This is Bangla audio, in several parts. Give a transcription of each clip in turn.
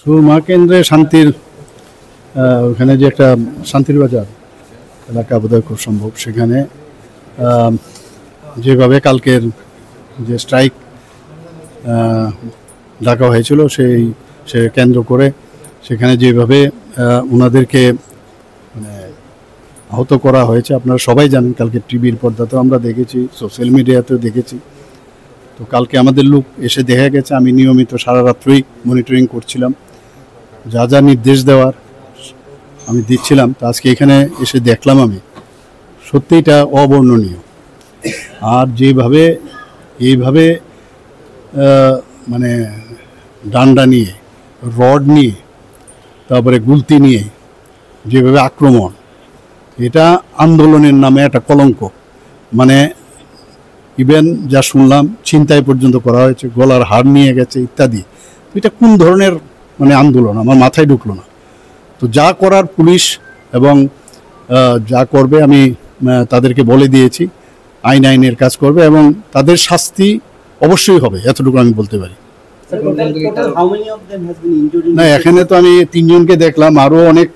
সুরমা কেন্দ্রে শান্তির ওখানে যে একটা শান্তির বাজার এলাকা বোধহয় খুব সম্ভব, সেখানে যেভাবে কালকের যে স্ট্রাইক ডাকা হয়েছিল সে কেন্দ্র করে সেখানে যেভাবে ওনাদেরকে মানে আহত করা হয়েছে আপনারা সবাই জানেন। কালকে টিভির পর্দাতেও আমরা দেখেছি, সোশ্যাল মিডিয়াতেও দেখেছি। তো কালকে আমাদের লোক এসে দেখা গেছে, আমি নিয়মিত সারা রাত্রই মনিটরিং করছিলাম, যা যা নির্দেশ দেওয়ার আমি দিচ্ছিলাম। তো আজকে এখানে এসে দেখলাম আমি সত্যি এটা অবর্ণনীয়। আর এইভাবে মানে ডান্ডা নিয়ে, রড নিয়ে, তারপরে গুলতি নিয়ে যেভাবে আক্রমণ, এটা আন্দোলনের নামে একটা কলঙ্ক। মানে ইভেন যা শুনলাম ছিনতাই পর্যন্ত করা হয়েছে, গলার হাড় নিয়ে গেছে ইত্যাদি। এটা কোন ধরনের মানে আন্দোলন আমার মাথায় ঢুকলো না। তো যা করার পুলিশ এবং যা করবে আমি তাদেরকে বলে দিয়েছি, আইনের কাজ করবে এবং তাদের শাস্তি অবশ্যই হবে, এতটুকু আমি বলতে পারি। না, এখানে তো আমি 3 জনকে দেখলাম, আরও অনেক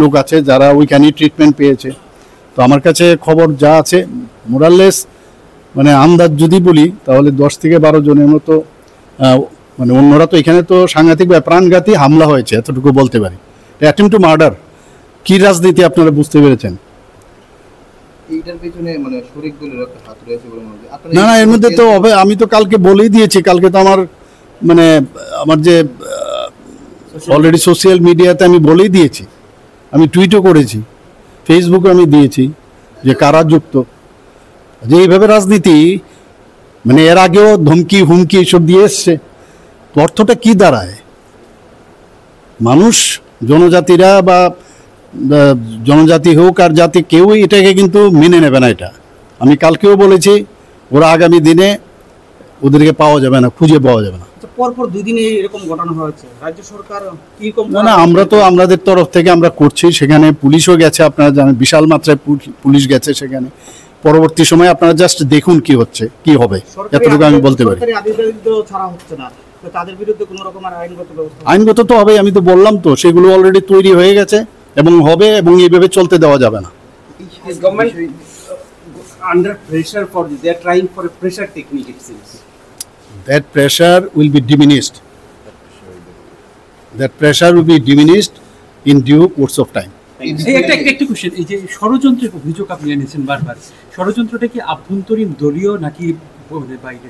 লোক আছে যারা ওইখানেই ট্রিটমেন্ট পেয়েছে। তো আমার কাছে খবর যা আছে মোরাললেস মানে আন্দাজ যদি বলি তাহলে 10 থেকে 12 জনের মতো, মানে অন্যরা তো এখানে তো সাংঘাতিক প্রাণঘাতী হামলা হয়েছে, এতটুকু বলতে পারি। Attempt to murder. কি রাজনীতি আপনারা বুঝতে পেরেছেন? না, এর মধ্যে তো আমি তো কালকে বলেই দিয়েছি। কালকে তো আমার যে অলরেডি সোশ্যাল মিডিয়াতে আমি বলেই দিয়েছি, আমি টুইটও করেছি, ফেসবুকে আমি দিয়েছি যে কারা যুক্ত। যে এইভাবে রাজনীতি মানে এর আগেও ধমকি হুমকি এসব দিয়ে এসছে। অর্থটা কি দাঁড়ায়? মানুষ, জনজাতিরা বা জনজাতি হোক আর জাতি, কেউই এটাকে কিন্তু মেনে নেবে না। এটা আমি কালকেও বলেছি, ওরা আগামী দিনে ওদেরকে পাওয়া যাবে না, খুঁজে পাওয়া যাবে না। পরপর 2 দিনে এরকম ঘটনা হয়েছে, রাজ্য সরকার কিরকম? না, আমরা তো আমাদের তরফ থেকে আমরা করছি। সেখানে পুলিশও গেছে, আপনারা জানেন বিশাল মাত্রায় পুলিশ গেছে সেখানে। পরবর্তী সময় আপনারা জাস্ট দেখুন কি হচ্ছে, কি হবে, এতটুকু আমি বলতে পারি। আইনগত তো হবে, আমি তো বললাম তো, সেগুলো অলরেডি তৈরি হয়ে গেছে এবং হবে, এবং এইভাবে চলতে দেওয়া যাবে না। Under pressure for this, they are trying for a pressure technique, it seems. That pressure will be diminished. That pressure will be diminished in due course of time. একটা কোশ্চেন, এই যে ষড়যন্ত্রের অভিযোগ আপনি এনেছেন বারবার, ষড়যন্ত্রটা কি আভ্যন্তরীণ দলীয় নাকি বাইরে?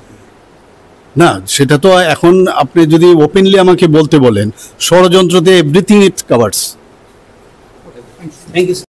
না, সেটা তো এখন আপনি যদি ওপেনলি আমাকে বলতে বলেন, ষড়যন্ত্রতে everything it covers. Thank you.